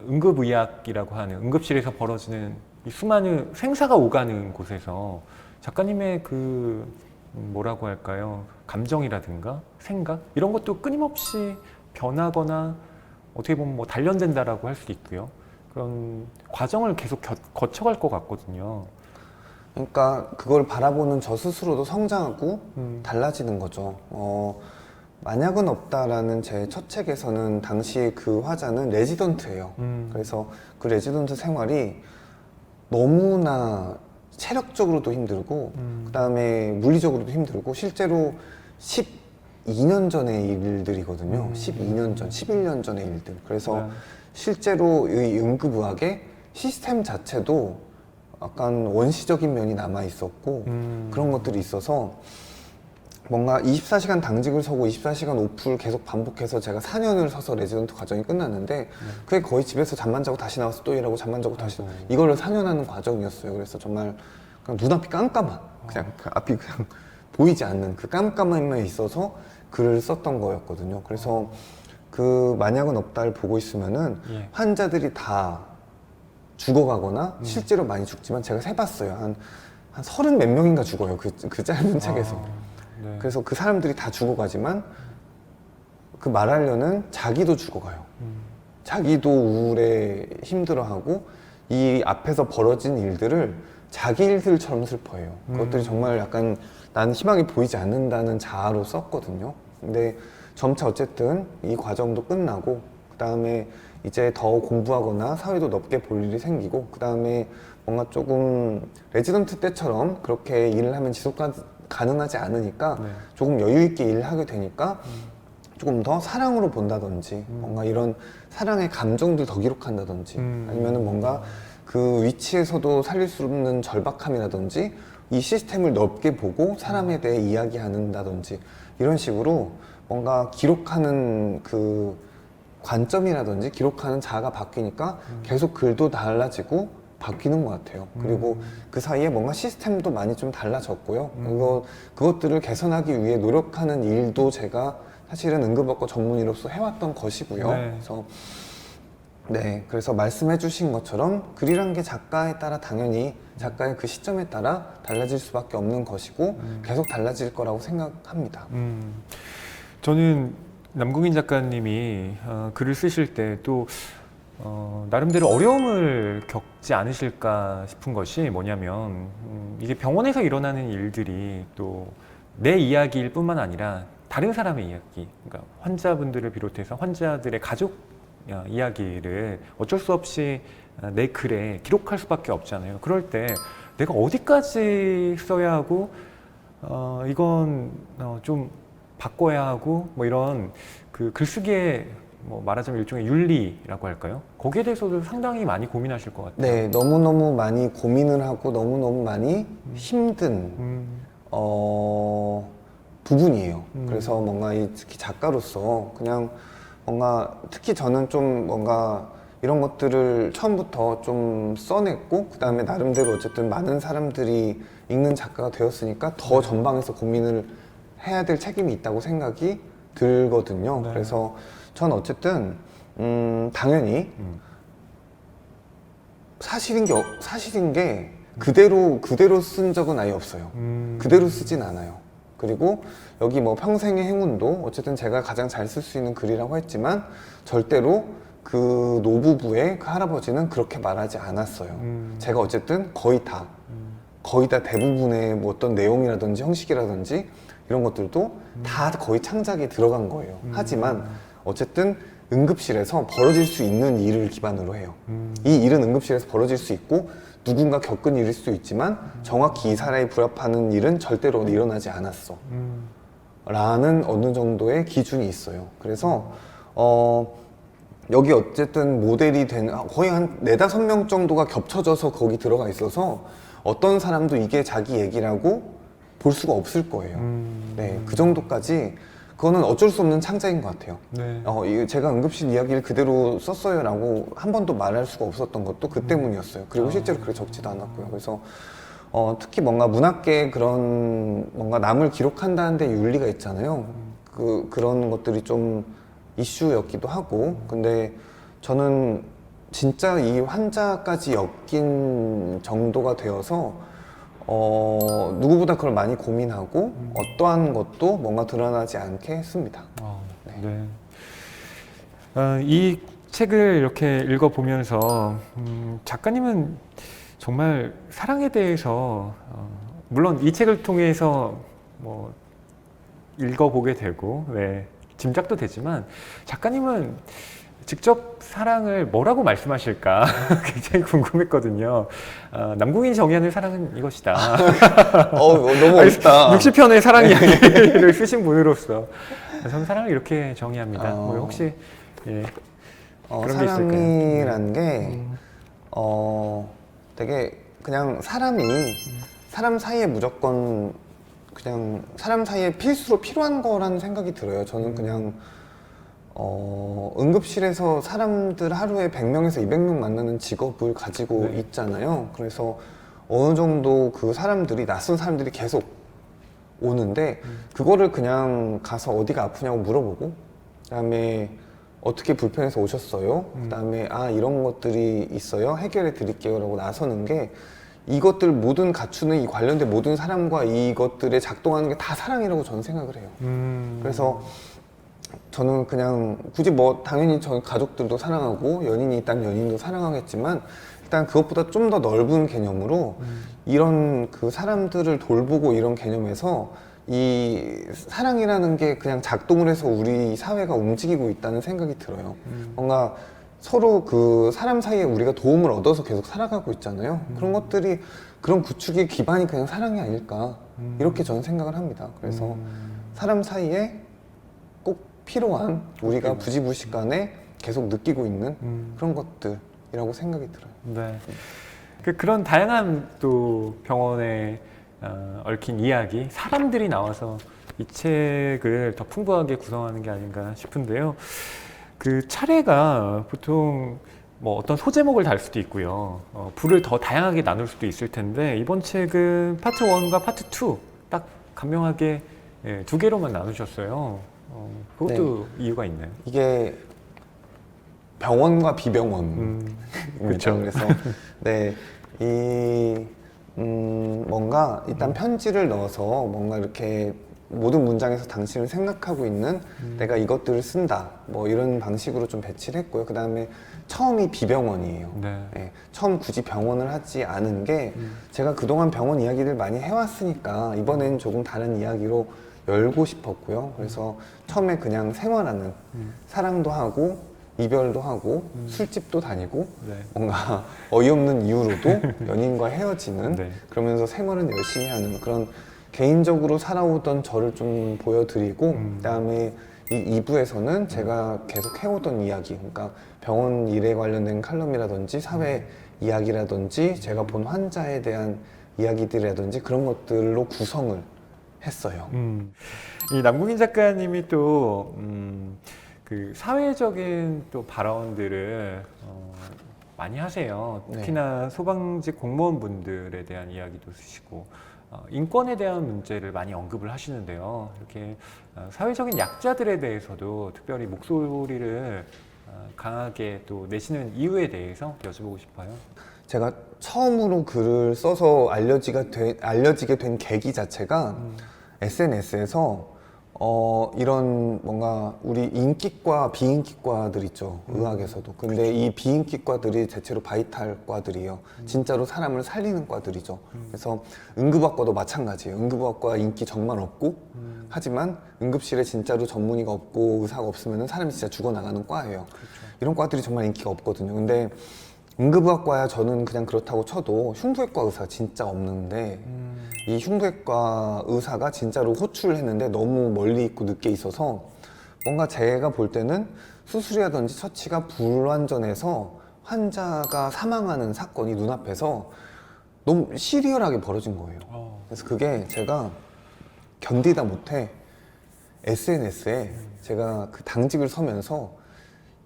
응급의학이라고 하는 응급실에서 벌어지는 이 수많은 생사가 오가는 곳에서 작가님의 그 뭐라고 할까요? 감정이라든가 생각 이런 것도 끊임없이 변하거나 어떻게 보면 뭐 단련된다라고 할 수 있고요. 그런 과정을 계속 거쳐갈 것 같거든요. 그러니까 그걸 바라보는 저 스스로도 성장하고 달라지는 거죠. 만약은 없다라는 제 첫 책에서는 당시 그 화자는 레지던트예요. 그래서 그 레지던트 생활이 너무나 체력적으로도 힘들고 그다음에 물리적으로도 힘들고 실제로 12년 전의 일들이거든요. 12년 전, 11년 전의 일들. 그래서 실제로 이 응급의학의 시스템 자체도 약간 원시적인 면이 남아 있었고 그런 것들이 있어서 뭔가 24시간 당직을 서고 24시간 오프를 계속 반복해서 제가 4년을 서서 레지던트 과정이 끝났는데 그게 거의 집에서 잠만 자고 다시 나와서 또 일하고 잠만 자고 다시 이거를 4년 하는 과정이었어요. 그래서 정말 그냥 눈앞이 깜깜한 그냥 그 앞이 그냥 보이지 않는 그 깜깜함에 있어서 글을 썼던 거였거든요. 그래서 그 만약은 없다를 보고 있으면은 환자들이 다 죽어가거나 실제로 많이 죽지만 제가 세봤어요. 한 30 몇 명인가 죽어요. 그 짧은 책에서. 네. 그래서 그 사람들이 다 죽어가지만 그 말하려는 자기도 죽어가요. 자기도 우울에 힘들어하고 이 앞에서 벌어진 일들을 자기 일들처럼 슬퍼해요. 그것들이 정말 약간 나는 희망이 보이지 않는다는 자아로 썼거든요. 근데 점차 어쨌든 이 과정도 끝나고 그 다음에 이제 더 공부하거나 사회도 넓게 볼 일이 생기고 그 다음에 뭔가 조금 레지던트 때처럼 그렇게 일을 하면 지속 가능하지 않으니까 조금 여유 있게 일을 하게 되니까 조금 더 사랑으로 본다든지 뭔가 이런 사랑의 감정들 더 기록한다든지 아니면은 뭔가 그 위치에서도 살릴 수 없는 절박함이라든지 이 시스템을 넓게 보고 사람에 대해 이야기한다든지 이런 식으로 뭔가 기록하는 그 관점이라든지 기록하는 자아가 바뀌니까 계속 글도 달라지고 바뀌는 것 같아요. 그리고 그 사이에 뭔가 시스템도 많이 좀 달라졌고요. 그것들을 개선하기 위해 노력하는 일도 제가 사실은 응급학과 전문의로서 해왔던 것이고요. 그래서 말씀해 주신 것처럼 글이란 게 작가에 따라 당연히 작가의 그 시점에 따라 달라질 수밖에 없는 것이고 계속 달라질 거라고 생각합니다. 저는 남궁인 작가님이 글을 쓰실 때 또 나름대로 어려움을 겪지 않으실까 싶은 것이 뭐냐면 이게 병원에서 일어나는 일들이 또 내 이야기일 뿐만 아니라 다른 사람의 이야기, 그러니까 환자분들을 비롯해서 환자들의 가족 이야기를 어쩔 수 없이 내 글에 기록할 수밖에 없잖아요. 그럴 때 내가 어디까지 써야 하고 이건 좀 바꿔야 하고 뭐 이런 그 글쓰기의 뭐 말하자면 일종의 윤리라고 할까요? 거기에 대해서도 상당히 많이 고민하실 것 같아요. 네, 너무너무 많이 고민을 하고 너무너무 많이 힘든 부분이에요. 그래서 뭔가 특히 작가로서 그냥 뭔가 특히 저는 좀 뭔가 이런 것들을 처음부터 좀 써냈고 그 다음에 나름대로 어쨌든 많은 사람들이 읽는 작가가 되었으니까 더 전방에서 고민을 해야 될 책임이 있다고 생각이 들거든요. 네. 그래서 전 어쨌든 당연히 사실인 게 그대로 쓴 적은 아예 없어요. 그대로 쓰진 않아요. 그리고 여기 뭐 평생의 행운도 어쨌든 제가 가장 잘 쓸 수 있는 글이라고 했지만 절대로 그 노부부의 그 할아버지는 그렇게 말하지 않았어요. 제가 어쨌든 거의 다 대부분의 뭐 어떤 내용이라든지 형식이라든지 이런 것들도 다 거의 창작에 들어간 거예요. 하지만 어쨌든 응급실에서 벌어질 수 있는 일을 기반으로 해요. 이 일은 응급실에서 벌어질 수 있고 누군가 겪은 일일 수도 있지만 정확히 이 사례에 부합하는 일은 절대로 일어나지 않았어 라는 어느 정도의 기준이 있어요. 그래서 여기 어쨌든 모델이 된 거의 한 4~5명 정도가 겹쳐져서 거기 들어가 있어서 어떤 사람도 이게 자기 얘기라고 볼 수가 없을 거예요. 네, 그 정도까지 그거는 어쩔 수 없는 창작인 것 같아요. 네. 제가 응급실 이야기를 그대로 썼어요 라고 한 번도 말할 수가 없었던 것도 그 때문이었어요. 그리고 실제로 그렇게 적지도 않았고요. 그래서 특히 뭔가 문학계 그런 뭔가 남을 기록한다는 데 윤리가 있잖아요. 그런 것들이 좀 이슈였기도 하고 근데 저는 진짜 이 환자까지 엮인 정도가 되어서 누구보다 그걸 많이 고민하고 어떠한 것도 뭔가 드러나지 않게 했습니다. 네. 이 책을 이렇게 읽어보면서 작가님은 정말 사랑에 대해서 물론 이 책을 통해서 뭐 읽어보게 되고 짐작도 되지만 작가님은 직접 사랑을 뭐라고 말씀하실까 굉장히 궁금했거든요. 남궁이 정의하는 사랑은 이것이다. 너무 어렵다. 60편의 사랑 이야기를 쓰신 분으로서 저는 사랑을 이렇게 정의합니다. 뭐 혹시 그런 게 있을까요? 사랑이라는 게 되게 그냥 사람 사이에 무조건 그냥 사람 사이에 필수로 필요한 거라는 생각이 들어요. 저는 그냥 응급실에서 사람들 하루에 100명에서 200명 만나는 직업을 가지고 있잖아요. 그래서 어느 정도 그 사람들이 낯선 사람들이 계속 오는데 그거를 그냥 가서 어디가 아프냐고 물어보고 그다음에 어떻게 불편해서 오셨어요? 그다음에 이런 것들이 있어요. 해결해 드릴게요 라고 나서는 게 이것들 모든 갖추는 이 관련된 모든 사람과 이것들에 작동하는 게 다 사랑이라고 저는 생각을 해요. 그래서 저는 그냥 굳이 뭐 당연히 저희 가족들도 사랑하고 연인이 있다면 연인도 사랑하겠지만 일단 그것보다 좀 더 넓은 개념으로 이런 그 사람들을 돌보고 이런 개념에서 이 사랑이라는 게 그냥 작동을 해서 우리 사회가 움직이고 있다는 생각이 들어요. 뭔가 서로 그 사람 사이에 우리가 도움을 얻어서 계속 살아가고 있잖아요. 그런 것들이 그런 구축의 기반이 그냥 사랑이 아닐까 이렇게 저는 생각을 합니다. 그래서 사람 사이에 꼭 필요한 우리가 부지불식간에 계속 느끼고 있는 그런 것들이라고 생각이 들어요. 네. 그런 다양한 또 병원에 얽힌 이야기, 사람들이 나와서 이 책을 더 풍부하게 구성하는 게 아닌가 싶은데요. 그 차례가 보통 뭐 어떤 소제목을 달 수도 있고요. 부를 더 다양하게 나눌 수도 있을 텐데 이번 책은 파트 1과 파트 2 딱 간명하게 2개로만 나누셨어요. 그것도 이유가 있나요? 이게 병원과 비병원입니다. 그쵸. 그래서 뭔가 일단 편지를 넣어서 뭔가 이렇게 모든 문장에서 당신을 생각하고 있는 내가 이것들을 쓴다 뭐 이런 방식으로 좀 배치를 했고요. 그 다음에 처음이 비병원이에요. 처음 굳이 병원을 하지 않은 게 제가 그동안 병원 이야기를 많이 해왔으니까 이번엔 조금 다른 이야기로 열고 싶었고요. 그래서 처음에 그냥 생활하는 사랑도 하고 이별도 하고 술집도 다니고 뭔가 어이없는 이유로도 연인과 헤어지는 그러면서 생활은 열심히 하는 그런 개인적으로 살아오던 저를 좀 보여드리고 그다음에 이 2부에서는 제가 계속 해오던 이야기 그러니까 병원 일에 관련된 칼럼이라든지 사회 이야기라든지 제가 본 환자에 대한 이야기들이라든지 그런 것들로 구성을 했어요. 이 남궁인 작가님이 또 그 사회적인 또 발언들을 많이 하세요. 네. 특히나 소방직 공무원분들에 대한 이야기도 쓰시고 인권에 대한 문제를 많이 언급을 하시는데요. 이렇게 사회적인 약자들에 대해서도 특별히 목소리를 강하게 또 내시는 이유에 대해서 여쭤보고 싶어요. 제가 처음으로 글을 써서 알려지게 된 계기 자체가 SNS에서 이런 뭔가 우리 인기과 비인기과들 있죠. 의학에서도. 근데 이 비인기과들이 대체로 바이탈과들이에요. 진짜로 사람을 살리는 과들이죠. 그래서 응급학과도 마찬가지예요. 응급학과 인기 정말 없고 하지만 응급실에 진짜로 전문의가 없고 의사가 없으면 사람이 진짜 죽어나가는 과예요. 이런 과들이 정말 인기가 없거든요. 근데 응급의학과야 저는 그냥 그렇다고 쳐도 흉부외과 의사 진짜 없는데 이 흉부외과 의사가 진짜로 호출을 했는데 너무 멀리 있고 늦게 있어서 뭔가 제가 볼 때는 수술이라든지 처치가 불완전해서 환자가 사망하는 사건이 눈앞에서 너무 시리얼하게 벌어진 거예요. 그래서 그게 제가 견디다 못해 SNS에 제가 그 당직을 서면서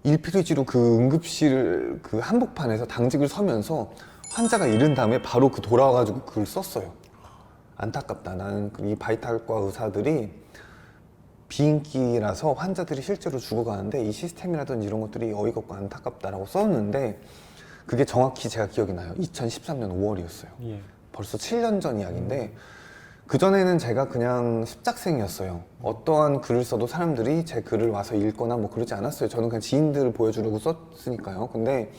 일필이지로 그 응급실 그 한복판에서 당직을 서면서 환자가 이른 다음에 바로 그 돌아와가지고 그걸 썼어요. 안타깝다. 나는 이 바이탈과 의사들이 비인기라서 환자들이 실제로 죽어가는데 이 시스템이라든지 이런 것들이 어이가 없고 안타깝다라고 썼는데 그게 정확히 제가 기억이 나요. 2013년 5월이었어요. 예. 벌써 7년 전 이야기인데 그전에는 제가 그냥 십작생이었어요. 어떠한 글을 써도 사람들이 제 글을 와서 읽거나 뭐 그러지 않았어요. 저는 그냥 지인들을 보여주려고 썼으니까요. 근데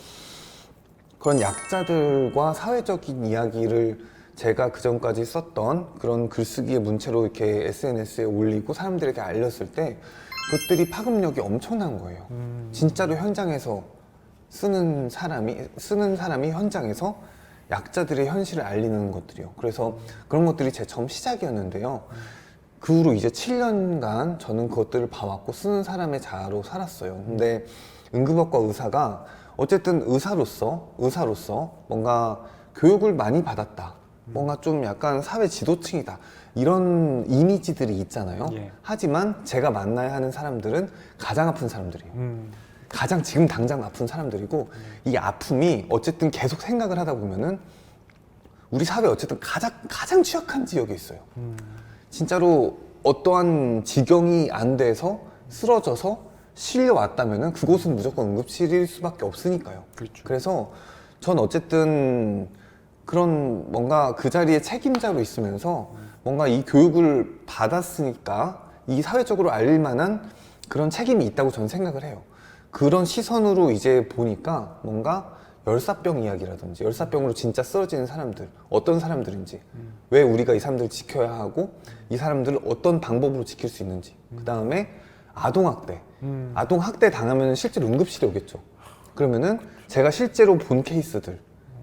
그런 약자들과 사회적인 이야기를 제가 그전까지 썼던 그런 글쓰기의 문체로 이렇게 SNS에 올리고 사람들에게 알렸을 때 그것들이 파급력이 엄청난 거예요. 진짜로 현장에서 쓰는 사람이 현장에서 약자들의 현실을 알리는 것들이요. 그래서 그런 것들이 제 처음 시작이었는데요. 그 후로 이제 7년간 저는 그것들을 봐왔고 쓰는 사람의 자아로 살았어요. 근데 응급학과 의사가 어쨌든 의사로서 뭔가 교육을 많이 받았다. 뭔가 좀 약간 사회 지도층이다. 이런 이미지들이 있잖아요. 예. 하지만 제가 만나야 하는 사람들은 가장 아픈 사람들이에요. 가장 지금 당장 아픈 사람들이고 이 아픔이 어쨌든 계속 생각을 하다 보면은 우리 사회 어쨌든 가장 취약한 지역에 있어요. 진짜로 어떠한 지경이 안 돼서 쓰러져서 실려왔다면은 그곳은 무조건 응급실일 수밖에 없으니까요. 그렇죠. 그래서 전 어쨌든 그런 뭔가 그 자리에 책임자로 있으면서 뭔가 이 교육을 받았으니까 이 사회적으로 알릴 만한 그런 책임이 있다고 저는 생각을 해요. 그런 시선으로 이제 보니까 뭔가 열사병 이야기라든지 열사병으로 진짜 쓰러지는 사람들 어떤 사람들인지 왜 우리가 이 사람들을 지켜야 하고 이 사람들을 어떤 방법으로 지킬 수 있는지 그 다음에 아동학대 아동학대 당하면 실제로 응급실에 오겠죠. 그러면은 제가 실제로 본 케이스들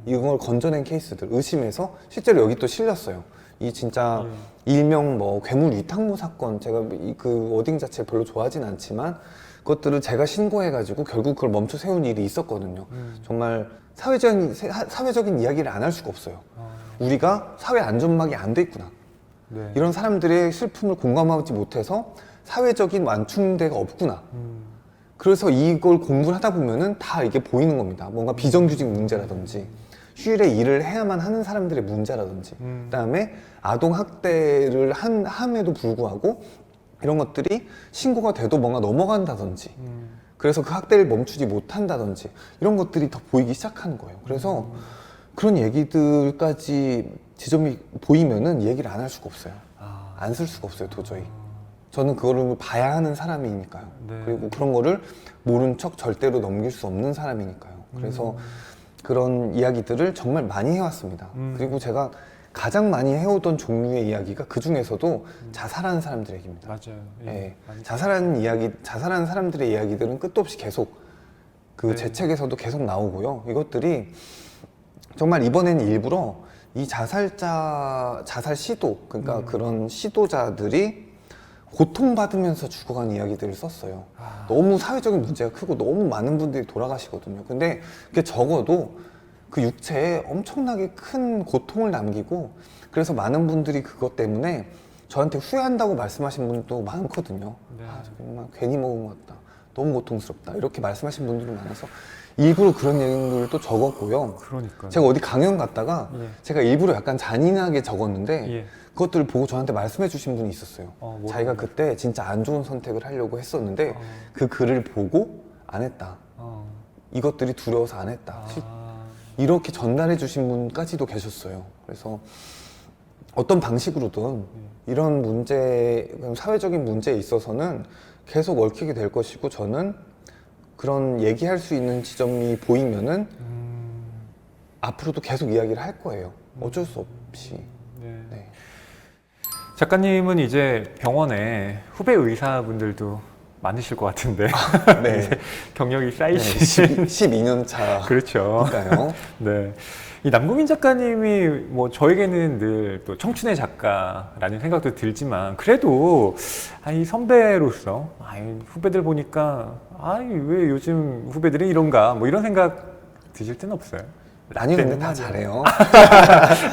이걸 건져낸 케이스들 의심해서 실제로 여기 또 실렸어요. 이 진짜 일명 뭐 괴물 위탁모 사건 제가 그 워딩 자체 별로 좋아하진 않지만 그것들을 제가 신고해가지고 결국 그걸 멈춰 세운 일이 있었거든요. 정말 사회적인 이야기를 안 할 수가 없어요. 우리가 사회 안전망이 안 돼 있구나. 네. 이런 사람들의 슬픔을 공감하지 못해서 사회적인 완충대가 없구나. 그래서 이걸 공부를 하다 보면은 다 이게 보이는 겁니다. 뭔가 비정규직 문제라든지 휴일에 일을 해야만 하는 사람들의 문제라든지 그다음에 아동 학대를 함에도 불구하고 이런 것들이 신고가 돼도 뭔가 넘어간다든지 그래서 그 학대를 멈추지 못한다든지 이런 것들이 더 보이기 시작하는 거예요. 그래서 그런 얘기들까지 지점이 보이면은 얘기를 안 할 수가 없어요. 안 쓸 수가 없어요, 도저히. 저는 그거를 봐야 하는 사람이니까요. 네. 그리고 그런 거를 모른 척 절대로 넘길 수 없는 사람이니까요. 그래서 그런 이야기들을 정말 많이 해왔습니다. 그리고 제가 가장 많이 해오던 종류의 이야기가 그 중에서도 자살하는 사람들 얘기입니다. 맞아요. 예. 많이 자살하는 사람들의 이야기들은 끝도 없이 계속 그 제 네. 책에서도 계속 나오고요. 이것들이 정말 이번에는 일부러 이 자살 시도, 그러니까 그런 시도자들이 고통받으면서 죽어가는 이야기들을 썼어요. 너무 사회적인 문제가 크고 너무 많은 분들이 돌아가시거든요. 근데 그게 적어도 그 육체에 엄청나게 큰 고통을 남기고 그래서 많은 분들이 그것 때문에 저한테 후회한다고 말씀하신 분도 많거든요. 네. 아, 정말 괜히 먹은 것 같다. 너무 고통스럽다. 이렇게 말씀하신 분들이 많아서 일부러 그런 내용들도 적었고요. 그러니까. 제가 어디 강연 갔다가 예. 제가 일부러 약간 잔인하게 적었는데 예. 그것들을 보고 저한테 말씀해 주신 분이 있었어요. 뭐라고요? 자기가 그때 진짜 안 좋은 선택을 하려고 했었는데 어. 그 글을 보고 안 했다. 어. 이것들이 두려워서 안 했다. 아. 이렇게 전달해 주신 분까지도 계셨어요. 그래서 어떤 방식으로든 이런 문제, 사회적인 문제에 있어서는 계속 얽히게 될 것이고, 저는 그런 얘기할 수 있는 지점이 보이면은 앞으로도 계속 이야기를 할 거예요. 어쩔 수 없이. 네. 네. 작가님은 이제 병원에 후배 의사분들도 많으실 것 같은데 네. 이제 경력이 쌓이신 12년 차니까요. 그렇죠. 네. 이 남궁민 작가님이 뭐 저에게는 늘 또 청춘의 작가라는 생각도 들지만 그래도 이 선배로서 후배들 보니까 왜 요즘 후배들은 이런가 뭐 이런 생각 드실 때는 없어요? 아니 근데 다 말이야. 잘해요.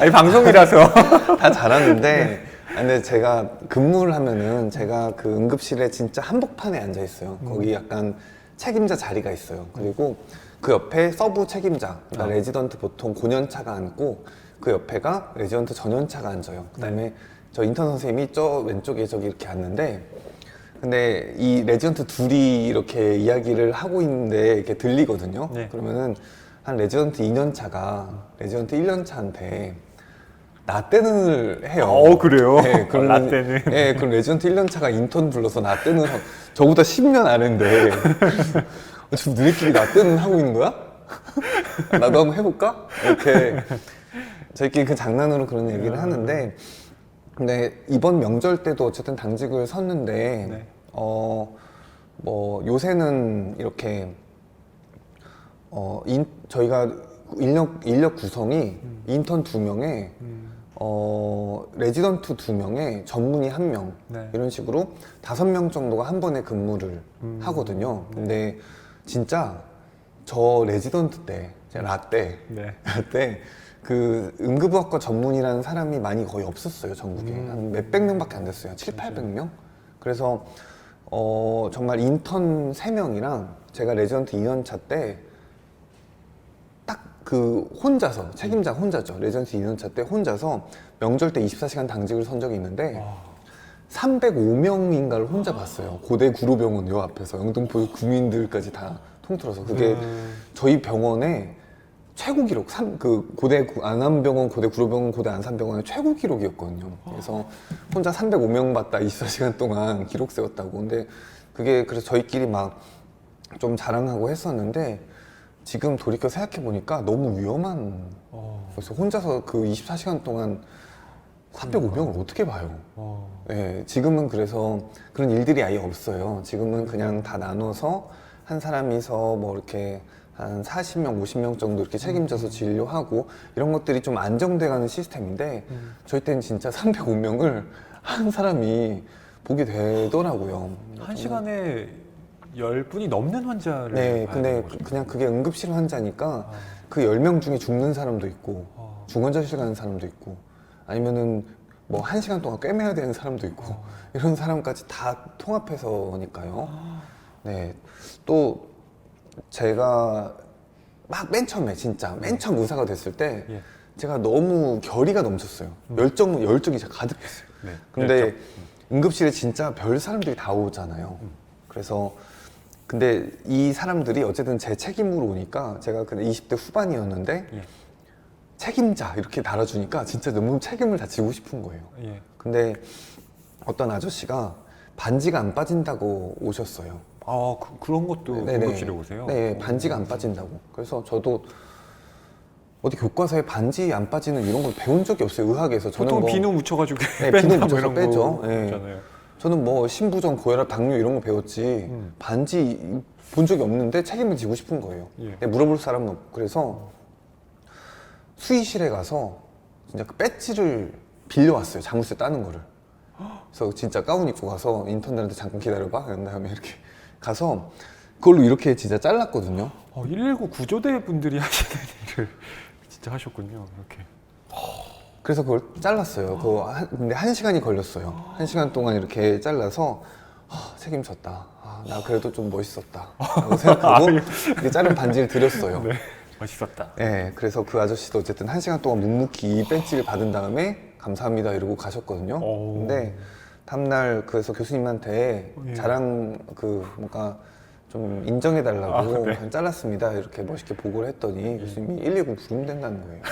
아니 방송이라서 다 잘하는데 근데 제가 근무를 하면은 제가 그 응급실에 진짜 한복판에 앉아 있어요. 거기 약간 책임자 자리가 있어요. 그리고 그 옆에 서브 책임자, 그러니까 레지던트 보통 고년차가 앉고 그 옆에가 레지던트 전연차가 앉아요. 그다음에 저 인턴 선생님이 저 왼쪽에 저기 이렇게 앉는데, 근데 이 레지던트 둘이 이렇게 이야기를 하고 있는데 이렇게 들리거든요. 네. 그러면은 한 레지던트 2년차가 레지던트 1년차한테 나떼는을 해요. 그래요? 네, 그러면, 라떼는. 네, 그럼 레지던트 1년차가 인턴 불러서 나떼는 저보다 10년 아래인데 지금 너네끼리 나떼는 하고 있는 거야? 나도 한번 해볼까? 이렇게 저희끼리 그 장난으로 그런 얘기를 하는데, 근데 이번 명절 때도 어쨌든 당직을 섰는데 네. 뭐 요새는 이렇게 저희가 인력 구성이 인턴 2명에 레지던트 2명에 전문의 1명 네. 이런 식으로 5명 정도가 한 번에 근무를 하거든요. 근데 진짜 저 레지던트 때 제가 라떼 네. 라떼 그 응급의학과 전문이라는 사람이 많이 거의 없었어요. 전국에 한 몇백 명밖에 안 됐어요. 7, 800명. 그래서 정말 인턴 3명이랑 제가 레지던트 2년차 때 딱 그 혼자서, 책임자 혼자죠. 레지던트 2년차 때 혼자서 명절 때 24시간 당직을 선 적이 있는데 305명인가를 혼자 봤어요. 고대 구로병원 요 앞에서 영등포 구민들까지 다 통틀어서. 그게 저희 병원의 최고 기록, 그 고대 안암병원, 고대 구로병원, 고대 안산병원의 최고 기록이었거든요. 그래서 혼자 305명 봤다 24시간 동안 기록 세웠다고. 근데 그게 그래서 저희끼리 막 좀 자랑하고 했었는데, 지금 돌이켜 생각해 보니까 너무 위험한. 그래서 혼자서 그 24시간 동안 305명을 어떻게 봐요? 네, 지금은 그래서 그런 일들이 아예 없어요. 지금은 그냥 다 나눠서 한 사람이서 뭐 이렇게 한 40명, 50명 정도 이렇게 책임져서 진료하고 이런 것들이 좀 안정돼가는 시스템인데, 저희 때는 진짜 305명을 한 사람이 보게 되더라고요. 한 시간에 10분이 넘는 환자를 네, 봐야 근데 되는 거죠. 그냥 그게 응급실 환자니까 그 10명 중에 죽는 사람도 있고 중환자실 가는 사람도 있고 아니면은 뭐 1시간 동안 꿰매야 되는 사람도 있고 이런 사람까지 다 통합해서니까요. 네, 또 제가 막 맨 처음에 진짜 맨 처음 의사가 됐을 때 예. 제가 너무 결의가 넘쳤어요. 열정이 제가 가득했어요. 네, 근데 열정. 응급실에 진짜 별 사람들이 다 오잖아요. 그래서 근데 이 사람들이 어쨌든 제 책임으로 오니까 제가 그때 20대 후반이었는데 예. 책임자 이렇게 달아주니까 진짜 너무 책임을 다 지고 싶은 거예요. 예. 근데 어떤 아저씨가 반지가 안 빠진다고 오셨어요. 그런 것도 네네. 응급실에 오세요? 네, 반지가 안 빠진다고. 그래서 저도 어디 교과서에 반지 안 빠지는 이런 걸 배운 적이 없어요. 의학에서. 저는 보통 뭐 비누 묻혀가지고 네, 뺀다 비누 뭐 묻혀서 이런 빼죠. 거 네. 있잖아요. 저는 뭐 신부전, 고혈압, 당뇨 이런 거 배웠지 반지 본 적이 없는데 책임을 지고 싶은 거예요. 예. 근데 물어볼 사람은 없고. 그래서 수의실에 가서 진짜 그 배지를 빌려왔어요. 자물쇠 따는 거를. 그래서 진짜 가운 입고 가서 인턴들한테 잠깐 기다려봐 이런 다음에 이렇게 가서 그걸로 이렇게 진짜 잘랐거든요. 119 구조대 분들이 하시는 일을 진짜 하셨군요. 이렇게. 그래서 그걸 잘랐어요. 근데 1시간이 걸렸어요. 1시간 동안 이렇게 잘라서 책임졌다. 나 그래도 좀 멋있었다. 라고 생각하고 이렇게 자른 반지를 드렸어요. 네. 멋있었다. 네, 그래서 그 아저씨도 어쨌든 1시간 동안 묵묵히 이 배지를 받은 다음에 감사합니다 이러고 가셨거든요. 오. 근데 다음날 그래서 교수님한테 예. 자랑 뭔가 좀 인정해달라고 네. 잘랐습니다 이렇게 멋있게 보고를 했더니 교수님이 119 부르면 된다는 거예요.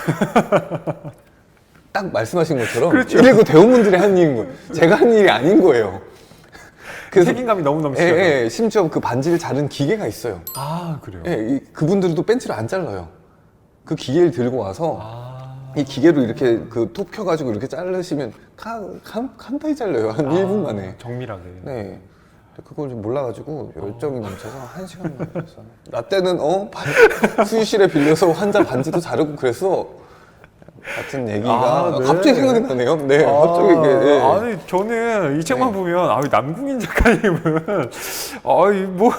딱 말씀하신 것처럼 그렇죠. 119 대원분들이 한 일인 거예요. 제가 한 일이 아닌 거예요. 그래서 책임감이 너무 넘치죠. 심지어 그 반지를 자른 기계가 있어요. 아, 그래요? 그분들도 벤치로 안 잘라요. 그 기계를 들고 와서 이 기계로 이렇게 그 톱 켜가지고 이렇게 자르시면 칸타이 잘려요. 한 1분 만에. 정밀하게. 네. 그걸 좀 몰라가지고 열정이 넘쳐서 1시간 만에 했어요. 나 때는 수의실에 빌려서 환자 반지도 자르고 그래서 같은 얘기가 네. 갑자기 생각이 나네요. 네, 갑자기 이게. 네. 아니 저는 이 책만 네. 보면 남궁인 작가님은 뭐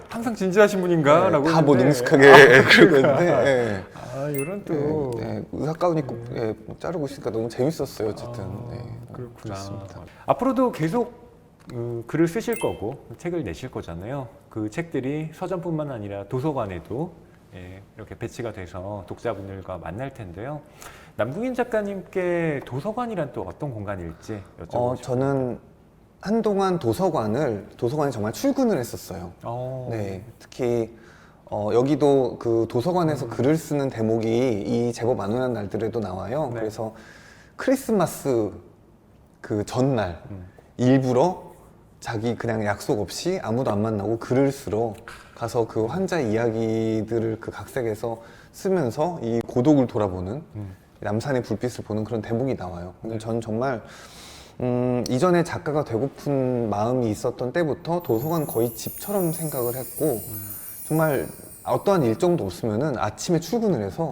항상 진지하신 분인가라고 다 뭐 했는데, 능숙하게 그러고 있는데. 네. 이런 또 의사가운이 꼭 자르고 있으니까 너무 재밌었어요. 어쨌든. 그렇구나. 그렇습니다. 앞으로도 계속 글을 쓰실 거고 책을 내실 거잖아요. 그 책들이 서점뿐만 아니라 도서관에도 이렇게 배치가 돼서 독자분들과 만날 텐데요. 남궁인 작가님께 도서관이란 또 어떤 공간일지 여쭤보죠. 저는 한동안 도서관에 정말 출근을 했었어요. 네, 특히 여기도 그 도서관에서 글을 쓰는 대목이 이 제법 안 오는 날들에도 나와요. 네. 그래서 크리스마스 그 전날 일부러 자기 그냥 약속 없이 아무도 안 만나고 글을 쓰러 가서 그 환자 이야기들을 그 각색해서 쓰면서 이 고독을 돌아보는 남산의 불빛을 보는 그런 대목이 나와요. 근데 전 정말 이전에 작가가 되고픈 마음이 있었던 때부터 도서관 거의 집처럼 생각을 했고 정말 어떠한 일정도 없으면은 아침에 출근을 해서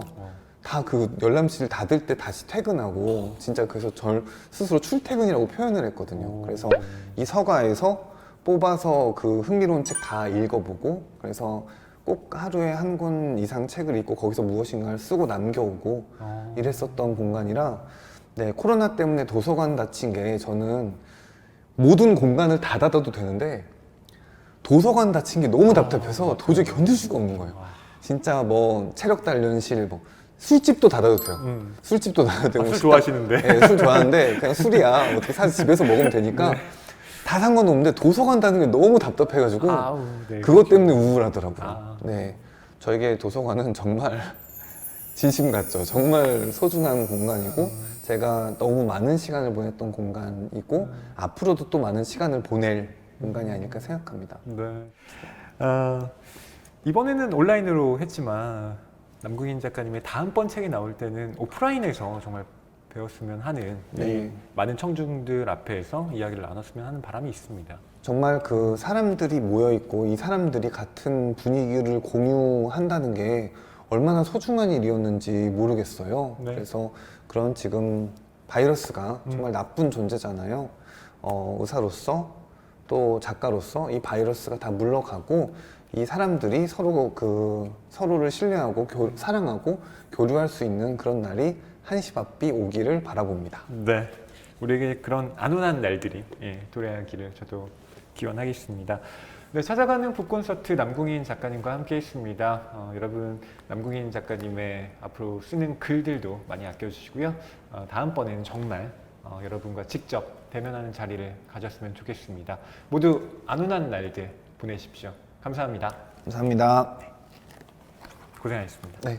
다 그 열람실 닫을 때 다시 퇴근하고 진짜 그래서 절 스스로 출퇴근이라고 표현을 했거든요. 그래서 이 서가에서 뽑아서 그 흥미로운 책 다 읽어보고 그래서 꼭 하루에 한 권 이상 책을 읽고 거기서 무엇인가를 쓰고 남겨오고 이랬었던 공간이라 코로나 때문에 도서관 닫힌 게 저는 모든 공간을 다 닫아도 되는데 도서관 닫힌 게 너무 답답해서 도저히 견딜 수가 없는 거예요. 진짜 뭐 체력 단련실 술집도 닫아도 돼요. 술집도 닫아도 되고 술 좋아하시는데? 네, 술 좋아하는데 그냥 술이야 어떻게 사실 집에서 먹으면 되니까 다 상관없는데 도서관 닫는 게 너무 답답해가지고 그것 때문에 우울하더라고요. 네, 저에게 도서관은 정말 진심 같죠. 정말 소중한 공간이고 제가 너무 많은 시간을 보냈던 공간이고 앞으로도 또 많은 시간을 보낼 공간이 아닐까 생각합니다. 네. 이번에는 온라인으로 했지만 남궁인 작가님의 다음번 책이 나올 때는 오프라인에서 정말 배웠으면 하는 이 많은 청중들 앞에서 이야기를 나눴으면 하는 바람이 있습니다. 정말 그 사람들이 모여있고 이 사람들이 같은 분위기를 공유한다는 게 얼마나 소중한 일이었는지 모르겠어요. 네. 그래서 그런 지금 바이러스가 정말 나쁜 존재잖아요. 의사로서 또 작가로서 이 바이러스가 다 물러가고 이 사람들이 서로를 신뢰하고 사랑하고 교류할 수 있는 그런 날이 한시바삐 오기를 바라봅니다. 네, 우리에게 그런 안온한 날들이 도래하기를 저도 기원하겠습니다. 네, 찾아가는 북콘서트 남궁인 작가님과 함께 했습니다. 여러분 남궁인 작가님의 앞으로 쓰는 글들도 많이 아껴주시고요. 다음번에는 정말 여러분과 직접 대면하는 자리를 가졌으면 좋겠습니다. 모두 안온한 날들 보내십시오. 감사합니다. 감사합니다. 고생하셨습니다. 네.